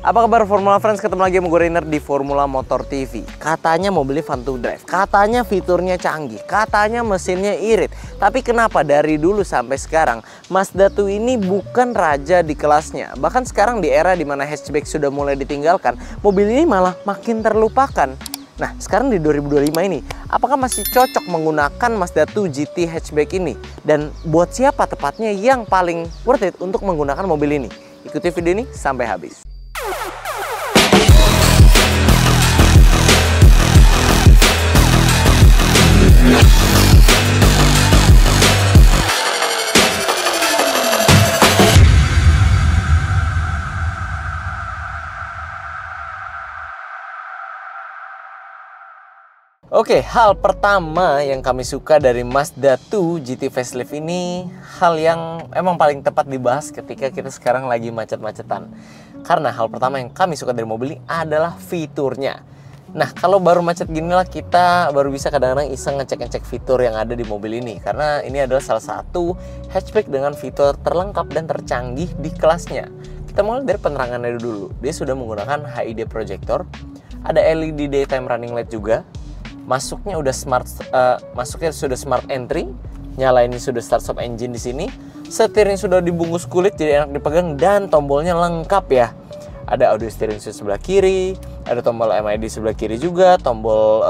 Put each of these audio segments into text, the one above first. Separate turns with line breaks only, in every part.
Apa kabar Formula Friends? Ketemu lagi sama gue Rainer di Formula Motor TV. Katanya mobilnya fun to drive, katanya fiturnya canggih, katanya mesinnya irit. Tapi kenapa dari dulu sampai sekarang Mazda 2 ini bukan raja di kelasnya? Bahkan sekarang di era dimana hatchback sudah mulai ditinggalkan, mobil ini malah makin terlupakan. Nah, sekarang di 2025 ini, apakah masih cocok menggunakan Mazda 2 GT hatchback ini? Dan buat siapa tepatnya yang paling worth it untuk menggunakan mobil ini? Ikuti video ini sampai habis. Oke, hal pertama yang kami suka dari Mazda 2 GT Facelift ini, hal yang emang paling tepat dibahas ketika kita sekarang lagi macet-macetan. Karena hal pertama yang kami suka dari mobil ini adalah fiturnya. Nah, kalau baru macet gini lah, kita baru bisa kadang-kadang iseng ngecek-ngecek fitur yang ada di mobil ini. Karena ini adalah salah satu hatchback dengan fitur terlengkap dan tercanggih di kelasnya. Kita mulai dari penerangannya dulu. Dia sudah menggunakan HID projector, ada LED daytime running light juga. Masuknya sudah smart entry, nyalainnya sudah start stop engine di sini. Setirnya sudah dibungkus kulit jadi enak dipegang dan tombolnya lengkap ya. Ada audio steering sebelah kiri, ada tombol MID sebelah kiri juga, tombol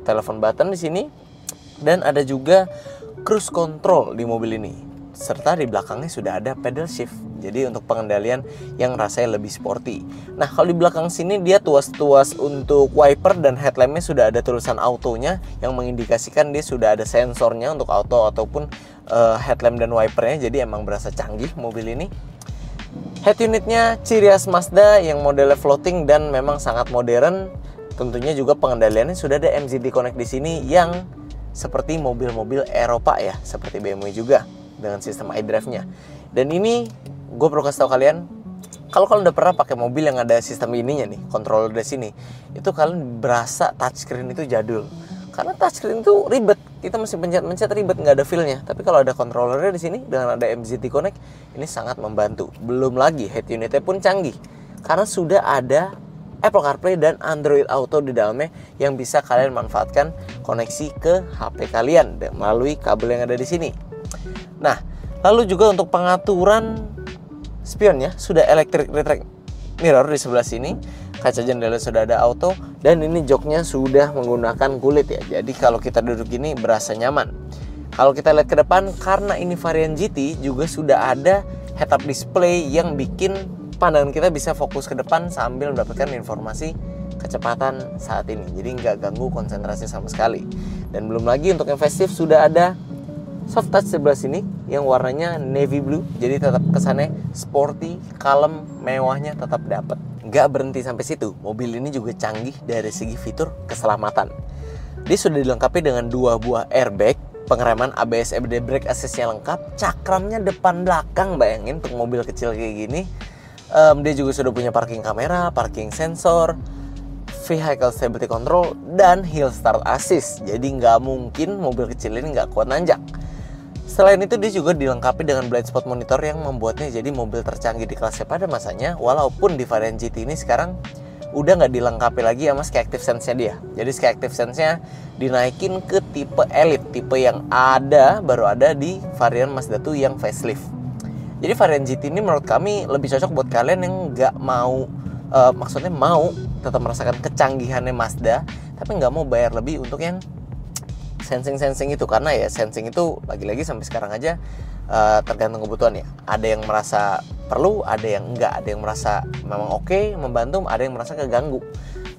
telepon button di sini, dan ada juga cruise control di mobil ini. Serta di belakangnya sudah ada pedal shift. Jadi untuk pengendalian yang rasanya lebih sporty. Nah, kalau di belakang sini dia tuas-tuas untuk wiper dan headlampnya sudah ada tulisan autonya yang mengindikasikan dia sudah ada sensornya untuk auto ataupun headlamp dan wipernya. Jadi emang berasa canggih mobil ini. Head unitnya ciri khas Mazda yang modelnya floating dan memang sangat modern. Tentunya juga pengendaliannya sudah ada MZD Connect di sini yang seperti mobil-mobil Eropa ya, seperti BMW juga dengan sistem iDrive-nya. Dan ini gue perlu kasih tau kalian, kalau kalian udah pernah pakai mobil yang ada sistem ininya nih, controller dari sini, itu kalian berasa touchscreen itu jadul. Karena touchscreen itu ribet, kita mesti pencet-pencet ribet, nggak ada feel-nya. Tapi kalau ada controllernya di sini dengan ada MZD Connect, ini sangat membantu. Belum lagi head unitnya pun canggih, karena sudah ada Apple CarPlay dan Android Auto di dalamnya yang bisa kalian manfaatkan koneksi ke HP kalian melalui kabel yang ada di sini. Nah, lalu juga untuk pengaturan spionnya sudah electric retract mirror di sebelah sini, kaca jendela sudah ada auto, dan ini joknya sudah menggunakan kulit ya. Jadi kalau kita duduk gini berasa nyaman. Kalau kita lihat ke depan, karena ini varian GT juga sudah ada head up display yang bikin pandangan kita bisa fokus ke depan sambil mendapatkan informasi kecepatan saat ini. Jadi nggak ganggu konsentrasi sama sekali. Dan belum lagi untuk yang festive sudah ada soft touch sebelah sini yang warnanya navy blue, jadi tetap kesannya sporty, kalem, mewahnya tetap dapat. Nggak berhenti sampai situ, mobil ini juga canggih dari segi fitur keselamatan. Dia sudah dilengkapi dengan 2 buah airbag, pengereman ABS EBD brake assistnya lengkap, cakramnya depan belakang, bayangin untuk mobil kecil kayak gini. Dia juga sudah punya parking kamera, parking sensor, vehicle stability control, dan hill start assist. Jadi nggak mungkin mobil kecil ini nggak kuat nanjak. Selain itu dia juga dilengkapi dengan blind spot monitor yang membuatnya jadi mobil tercanggih di kelasnya pada masanya. Walaupun di varian GT ini sekarang udah nggak dilengkapi lagi sama Sky Active Sense-nya dia. Jadi Sky Active Sense-nya dinaikin ke tipe Elite, tipe yang baru ada di varian Mazda 2 yang facelift. Jadi varian GT ini menurut kami lebih cocok buat kalian yang nggak mau, maksudnya mau tetap merasakan kecanggihannya Mazda, tapi nggak mau bayar lebih untuk yang sensing itu. Karena ya sensing itu lagi-lagi sampai sekarang aja tergantung kebutuhan ya. Ada yang merasa perlu, ada yang enggak, ada yang merasa memang oke, membantu, ada yang merasa keganggu.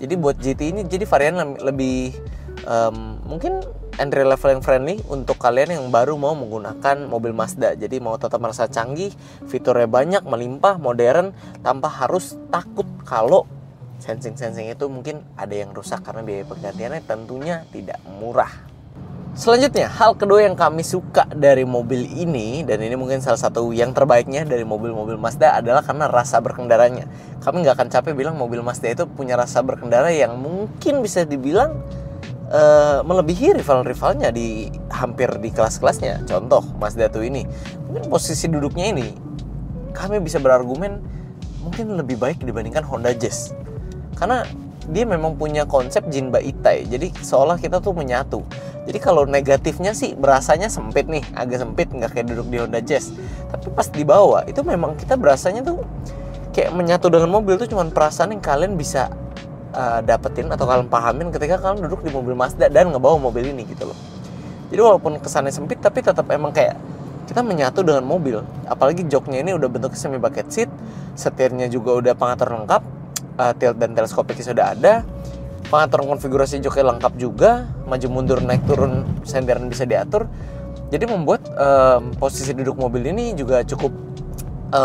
Jadi buat GT ini jadi varian lebih mungkin entry level yang friendly untuk kalian yang baru mau menggunakan mobil Mazda. Jadi mau tetap merasa canggih, fiturnya banyak, melimpah, modern, tanpa harus takut kalau sensing itu mungkin ada yang rusak karena biaya penggantiannya tentunya tidak murah. Selanjutnya, hal kedua yang kami suka dari mobil ini, dan ini mungkin salah satu yang terbaiknya dari mobil-mobil Mazda, adalah karena rasa berkendaranya. Kami nggak akan capek bilang mobil Mazda itu punya rasa berkendara yang mungkin bisa dibilang melebihi rival-rivalnya di hampir di kelas-kelasnya. Contoh Mazda 2 ini, mungkin posisi duduknya ini kami bisa berargumen mungkin lebih baik dibandingkan Honda Jazz. Karena dia memang punya konsep Jinba Itai, jadi seolah kita tuh menyatu. Jadi kalau negatifnya sih berasanya sempit nih, agak sempit, nggak kayak duduk di Honda Jazz. Tapi pas dibawa itu memang kita berasanya tuh kayak menyatu dengan mobil. Tuh cuman perasaan yang kalian bisa dapetin atau kalian pahamin ketika kalian duduk di mobil Mazda dan ngebawa mobil ini gitu loh. Jadi walaupun kesannya sempit tapi tetap emang kayak kita menyatu dengan mobil. Apalagi joknya ini udah bentuknya semi bucket seat, setirnya juga udah pengatur lengkap, tilt dan teleskopiknya sudah ada, pengaturan konfigurasi joknya lengkap juga, maju mundur naik turun senderan bisa diatur. Jadi membuat posisi duduk mobil ini juga cukup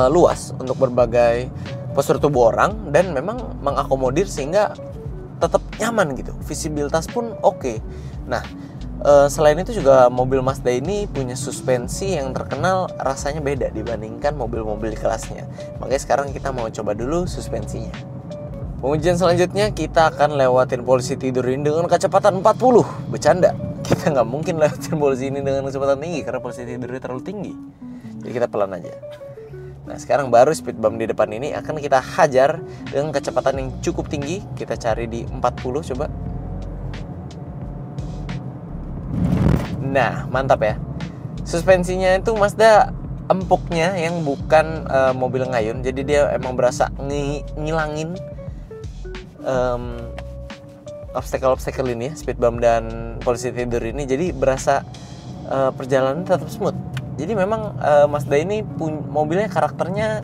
luas untuk berbagai postur tubuh orang dan memang mengakomodir sehingga tetap nyaman gitu. Visibilitas pun oke. Nah, selain itu juga mobil Mazda ini punya suspensi yang terkenal rasanya beda dibandingkan mobil-mobil di kelasnya. Makanya sekarang kita mau coba dulu suspensinya. Pengujian selanjutnya kita akan lewatin polisi tidur ini dengan kecepatan 40. Bercanda, kita nggak mungkin lewatin polisi ini dengan kecepatan tinggi karena polisi tidurnya terlalu tinggi. Jadi kita pelan aja. Nah sekarang baru speed bump di depan ini akan kita hajar dengan kecepatan yang cukup tinggi. Kita cari di 40 coba. Nah mantap ya. Suspensinya itu Mazda empuknya yang bukan mobil ngayun. Jadi dia emang berasa ngilangin obstacle ini ya, speed bump dan polisi tidur ini. Jadi berasa perjalanan tetap smooth. Jadi memang Mazda ini mobilnya karakternya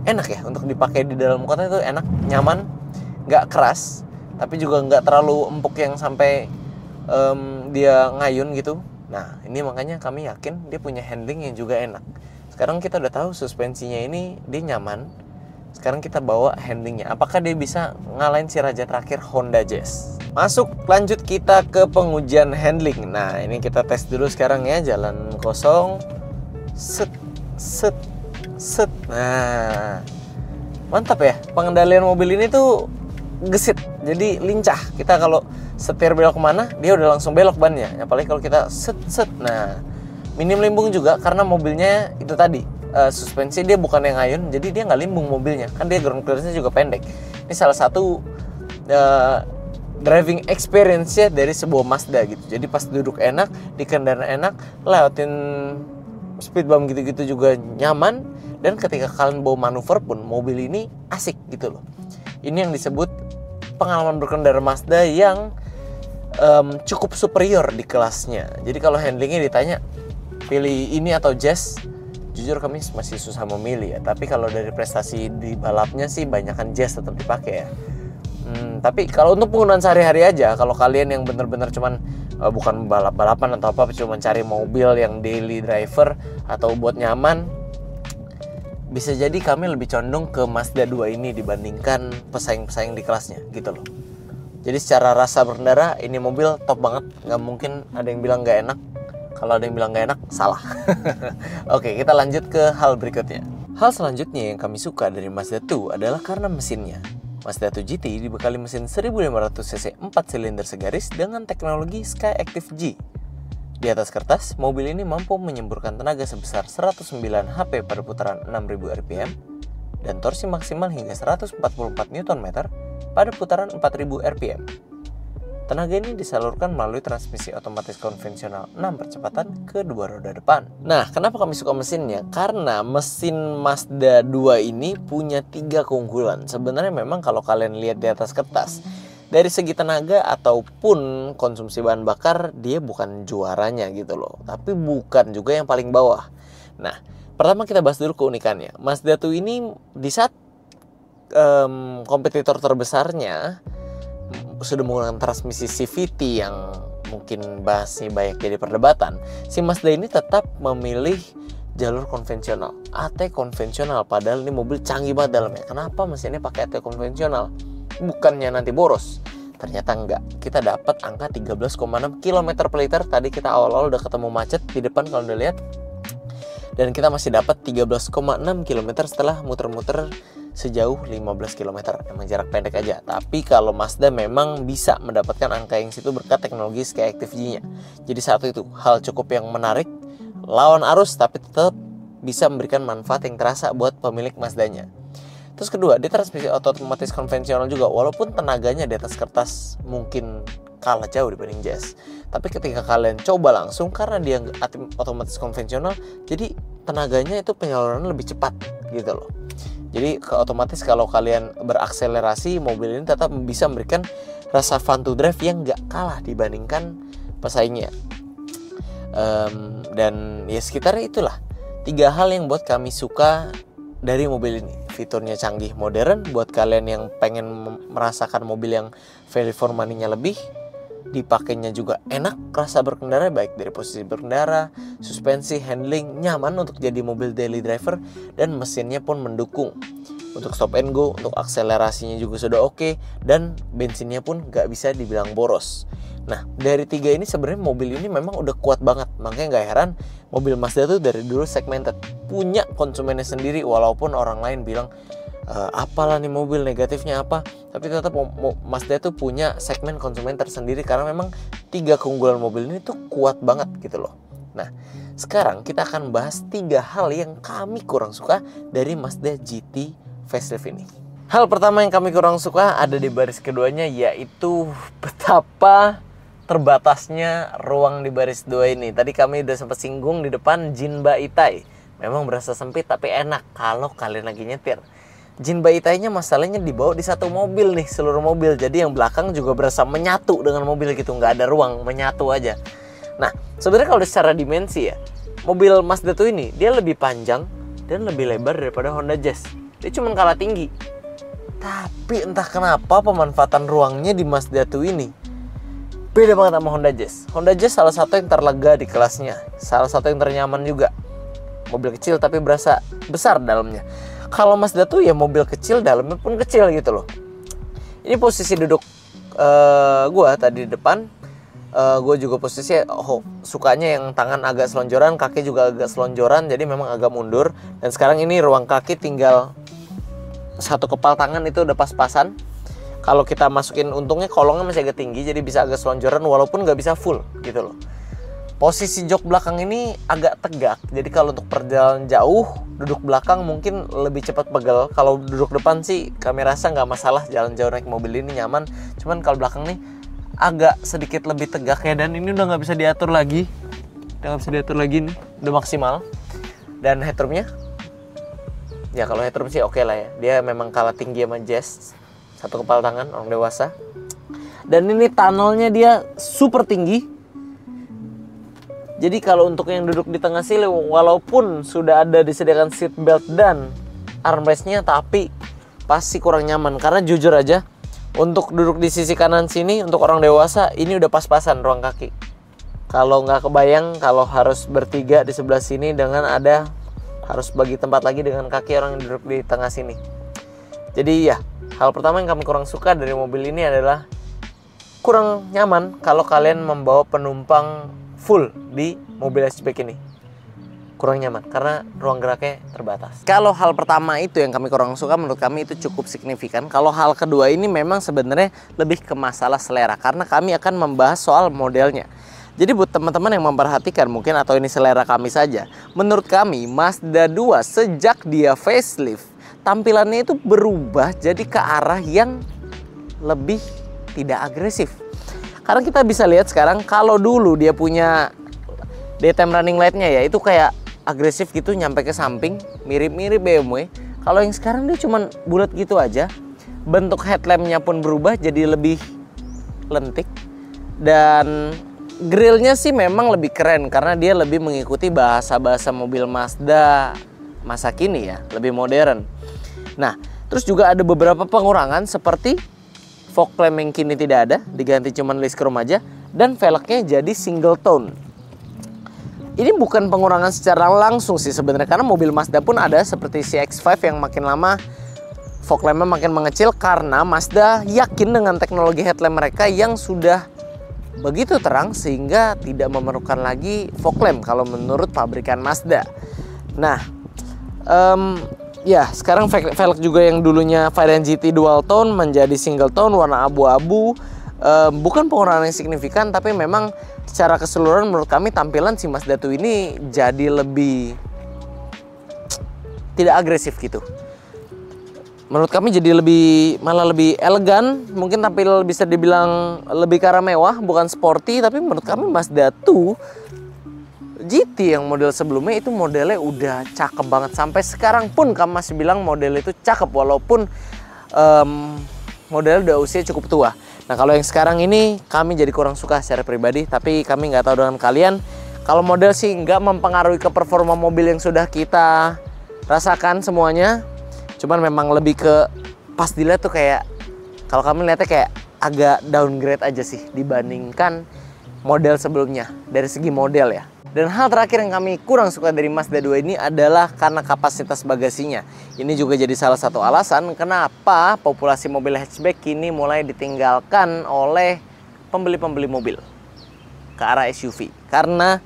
enak ya untuk dipakai di dalam kota. Itu enak, nyaman, nggak keras, tapi juga nggak terlalu empuk yang sampai dia ngayun gitu. Nah ini makanya kami yakin dia punya handling yang juga enak. Sekarang kita udah tahu suspensinya ini dia nyaman. Sekarang kita bawa handlingnya. Apakah dia bisa ngalahin si raja terakhir Honda Jazz? Masuk, lanjut kita ke pengujian handling. Nah ini kita tes dulu sekarang ya, jalan kosong. Set, set, set. Nah mantap ya, pengendalian mobil ini tuh gesit, jadi lincah. Kita kalau setir belok kemana, dia udah langsung belok bannya. Apalagi kalau kita set, set. Nah minim limbung juga karena mobilnya itu tadi suspensi dia bukan yang ngayun, jadi dia nggak limbung mobilnya. Kan dia ground clearance-nya juga pendek. Ini salah satu driving experience-nya dari sebuah Mazda gitu. Jadi pas duduk enak, di kendaraan enak, lewatin speed bump gitu-gitu juga nyaman. Dan ketika kalian bawa manuver pun mobil ini asik gitu loh. Ini yang disebut pengalaman berkendara Mazda yang cukup superior di kelasnya. Jadi kalau handlingnya ditanya pilih ini atau Jazz, jujur kami masih susah memilih ya. Tapi kalau dari prestasi di balapnya sih banyakan Jazz tetap dipakai ya. Tapi kalau untuk penggunaan sehari-hari aja, kalau kalian yang bener-bener cuman bukan balap-balapan atau apa, cuma cari mobil yang daily driver atau buat nyaman, bisa jadi kami lebih condong ke Mazda 2 ini dibandingkan pesaing-pesaing di kelasnya gitu loh. Jadi secara rasa berkendara ini mobil top banget, nggak mungkin ada yang bilang nggak enak. Kalau ada yang bilang nggak enak, salah. Oke, kita lanjut ke hal berikutnya. Hal selanjutnya yang kami suka dari Mazda 2 adalah karena mesinnya. Mazda 2 GT dibekali mesin 1500cc 4 silinder segaris dengan teknologi Skyactiv G. Di atas kertas, mobil ini mampu menyemburkan tenaga sebesar 109 HP pada putaran 6000 rpm dan torsi maksimal hingga 144 Nm pada putaran 4000 rpm. Tenaga ini disalurkan melalui transmisi otomatis konvensional 6 percepatan ke dua roda depan. Nah, kenapa kami suka mesinnya? Karena mesin Mazda 2 ini punya 3 keunggulan. Sebenarnya memang kalau kalian lihat di atas kertas, dari segi tenaga ataupun konsumsi bahan bakar, dia bukan juaranya gitu loh. Tapi bukan juga yang paling bawah. Nah, pertama kita bahas dulu keunikannya. Mazda 2 ini di saat kompetitor terbesarnya sudah menggunakan transmisi CVT yang mungkin masih banyak jadi perdebatan, si Mazda ini tetap memilih jalur konvensional, AT konvensional. Padahal ini mobil canggih banget dalamnya. Kenapa mesinnya pakai AT konvensional? Bukannya nanti boros? Ternyata enggak. Kita dapat angka 13,6 km per liter. Tadi kita awal-awal udah ketemu macet di depan kalau udah lihat. Dan kita masih dapat 13,6 km setelah muter-muter sejauh 15 km. Emang jarak pendek aja. Tapi kalau Mazda memang bisa mendapatkan angka yang situ berkat teknologi Skyactiv G-nya. Jadi satu itu hal cukup yang menarik, lawan arus tapi tetap bisa memberikan manfaat yang terasa buat pemilik Mazdanya. Terus kedua, dia transmisi otomatis konvensional juga, walaupun tenaganya di atas kertas mungkin kalah jauh dibanding Jazz. Tapi ketika kalian coba langsung, karena dia otomatis konvensional, jadi tenaganya itu penyalurannya lebih cepat gitu loh. Jadi otomatis kalau kalian berakselerasi, mobil ini tetap bisa memberikan rasa fun to drive yang gak kalah dibandingkan pesaingnya. Dan ya sekitarnya itulah 3 hal yang buat kami suka dari mobil ini. Fiturnya canggih, modern, buat kalian yang pengen merasakan mobil yang value for money-nya lebih. Dipakainya juga enak, rasa berkendara baik dari posisi berkendara, suspensi, handling, nyaman untuk jadi mobil daily driver, dan mesinnya pun mendukung. Untuk stop and go, untuk akselerasinya juga sudah oke, dan bensinnya pun gak bisa dibilang boros. Nah, dari 3 ini sebenarnya mobil ini memang udah kuat banget. Makanya gak heran mobil Mazda tuh dari dulu segmented, punya konsumennya sendiri, walaupun orang lain bilang apalah nih mobil, negatifnya apa, tapi tetap Mazda tuh punya segmen konsumen tersendiri, karena memang 3 keunggulan mobil ini tuh kuat banget gitu loh. Nah, sekarang kita akan bahas 3 hal yang kami kurang suka dari Mazda GT facelift ini. Hal pertama yang kami kurang suka ada di baris keduanya, yaitu betapa terbatasnya ruang di baris 2 ini. Tadi kami udah sempat singgung di depan Jinba Itai. Memang berasa sempit tapi enak kalau kalian lagi nyetir. Jinba Itai-nya masalahnya dibawa di satu mobil nih, seluruh mobil. Jadi yang belakang juga berasa menyatu dengan mobil gitu, nggak ada ruang, menyatu aja. Nah, sebenarnya kalau secara dimensi ya, mobil Mazda 2 ini dia lebih panjang dan lebih lebar daripada Honda Jazz. Dia cuma kalah tinggi. Tapi entah kenapa pemanfaatan ruangnya di Mazda 2 ini beda banget sama Honda Jazz. Honda Jazz salah satu yang terlega di kelasnya, salah satu yang ternyaman juga. Mobil kecil tapi berasa besar dalamnya. Kalau Mazda tuh ya mobil kecil, dalamnya pun kecil gitu loh. Ini posisi duduk gue tadi di depan. Gue juga posisinya sukanya yang tangan agak selonjoran, kaki juga agak selonjoran, jadi memang agak mundur. Dan sekarang ini ruang kaki tinggal satu kepal tangan itu udah pas-pasan. Kalau kita masukin, untungnya kolongnya masih agak tinggi, jadi bisa agak selonjoran walaupun nggak bisa full gitu loh. Posisi jok belakang ini agak tegak, jadi kalau untuk perjalanan jauh, duduk belakang mungkin lebih cepat pegel. Kalau duduk depan sih kami rasa nggak masalah, jalan jauh naik mobil ini nyaman. Cuman kalau belakang nih agak sedikit lebih tegak ya, dan ini udah nggak bisa diatur lagi. Udah nggak bisa diatur lagi nih, udah maksimal. Dan headroomnya, ya kalau headroom sih oke lah ya. Dia memang kalah tinggi sama Jazz, satu kepala tangan orang dewasa. Dan ini tunnelnya dia super tinggi. Jadi kalau untuk yang duduk di tengah sini, walaupun sudah ada disediakan seat belt dan armrestnya, tapi pasti kurang nyaman. Karena jujur aja, untuk duduk di sisi kanan sini untuk orang dewasa ini udah pas-pasan ruang kaki. Kalau nggak kebayang kalau harus bertiga di sebelah sini dengan ada harus bagi tempat lagi dengan kaki orang yang duduk di tengah sini. Jadi ya, hal pertama yang kami kurang suka dari mobil ini adalah kurang nyaman kalau kalian membawa penumpang full di mobil hatchback ini. Kurang nyaman karena ruang geraknya terbatas. Kalau hal pertama itu yang kami kurang suka, menurut kami itu cukup signifikan. Kalau hal kedua ini memang sebenarnya lebih ke masalah selera, karena kami akan membahas soal modelnya. Jadi buat teman-teman yang memperhatikan mungkin, atau ini selera kami saja, menurut kami Mazda 2 sejak dia facelift, tampilannya itu berubah jadi ke arah yang lebih tidak agresif. Karena kita bisa lihat sekarang, kalau dulu dia punya daytime running light-nya ya, itu kayak agresif gitu, nyampe ke samping, mirip-mirip BMW. Kalau yang sekarang dia cuman bulat gitu aja. Bentuk headlamp-nya pun berubah jadi lebih lentik. Dan grillnya sih memang lebih keren, karena dia lebih mengikuti bahasa-bahasa mobil Mazda masa kini ya, lebih modern. Nah, terus juga ada beberapa pengurangan seperti fog lamp yang kini tidak ada, diganti cuman list chrome aja, dan velgnya jadi single tone. Ini bukan pengurangan secara langsung sih sebenarnya, karena mobil Mazda pun ada seperti CX-5 yang makin lama fog lampnya makin mengecil, karena Mazda yakin dengan teknologi headlamp mereka yang sudah begitu terang sehingga tidak memerlukan lagi fog lamp kalau menurut pabrikan Mazda. Nah, ya, sekarang velg juga yang dulunya varian GT dual tone menjadi single tone warna abu-abu. Bukan pengurangan yang signifikan, tapi memang secara keseluruhan menurut kami tampilan si Mazda 2 ini jadi lebih tidak agresif gitu. menurut kami jadi malah lebih elegan, mungkin tampil bisa dibilang lebih ke arah mewah, bukan sporty. Tapi menurut kami Mazda 2 GT yang model sebelumnya itu modelnya udah cakep banget. Sampai sekarang pun kami masih bilang model itu cakep walaupun modelnya udah usia cukup tua. Nah kalau yang sekarang ini kami jadi kurang suka secara pribadi, tapi kami nggak tahu dengan kalian. Kalau model sih nggak mempengaruhi ke performa mobil yang sudah kita rasakan semuanya. Cuman memang lebih ke pas dilihat tuh kayak, kalau kami lihatnya kayak agak downgrade aja sih dibandingkan model sebelumnya dari segi model ya. Dan hal terakhir yang kami kurang suka dari Mazda 2 ini adalah karena kapasitas bagasinya. Ini juga jadi salah satu alasan kenapa populasi mobil hatchback kini mulai ditinggalkan oleh pembeli-pembeli mobil ke arah SUV. Karena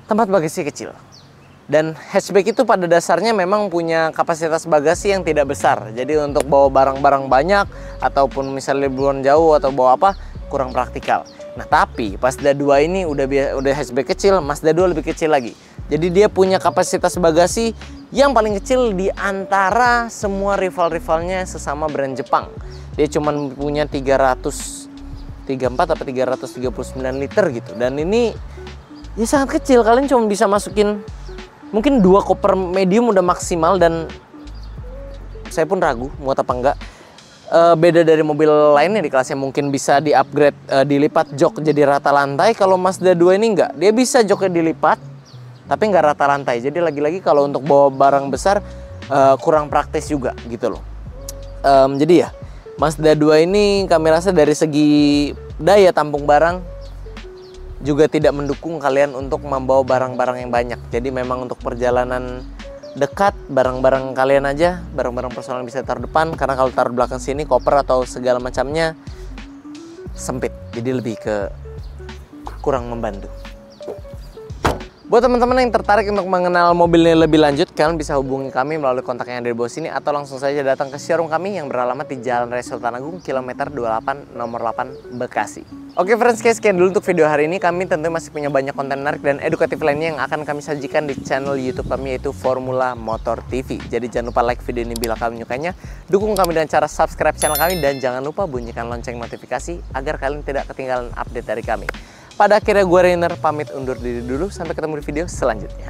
tempat bagasi kecil. Dan hatchback itu pada dasarnya memang punya kapasitas bagasi yang tidak besar. Jadi untuk bawa barang-barang banyak ataupun misalnya liburan jauh atau bawa apa, kurang praktikal. Nah tapi Mazda 2 ini udah hatchback kecil, Mazda 2 lebih kecil lagi. Jadi dia punya kapasitas bagasi yang paling kecil di antara semua rival-rivalnya sesama brand Jepang. Dia cuma punya 334 atau 339 liter gitu. Dan ini ya sangat kecil, kalian cuma bisa masukin mungkin 2 koper medium udah maksimal. Dan saya pun ragu muat apa enggak. Beda dari mobil lainnya di kelasnya, mungkin bisa di upgrade, dilipat jok jadi rata lantai. Kalau Mazda 2 ini enggak, dia bisa joknya dilipat tapi enggak rata lantai. Jadi lagi-lagi kalau untuk bawa barang besar kurang praktis juga gitu loh. Jadi ya Mazda 2 ini kami rasa dari segi daya tampung barang juga tidak mendukung kalian untuk membawa barang-barang yang banyak. Jadi memang untuk perjalanan dekat, barang-barang kalian aja, barang-barang personal bisa taruh depan. Karena kalau taruh belakang sini, koper atau segala macamnya sempit. Jadi lebih ke kurang membantu. Buat teman-teman yang tertarik untuk mengenal mobilnya lebih lanjut, kalian bisa hubungi kami melalui kontak yang ada di bawah sini, atau langsung saja datang ke showroom kami yang beralamat di Jalan Raya Sultan Agung, kilometer 28, nomor 8, Bekasi. Oke friends, sekian dulu untuk video hari ini. Kami tentu masih punya banyak konten menarik dan edukatif lainnya yang akan kami sajikan di channel YouTube kami, yaitu Formula Motor TV. Jadi jangan lupa like video ini bila kalian menyukainya, dukung kami dengan cara subscribe channel kami, dan jangan lupa bunyikan lonceng notifikasi agar kalian tidak ketinggalan update dari kami. Pada akhirnya gue Rainer pamit undur diri dulu, sampai ketemu di video selanjutnya.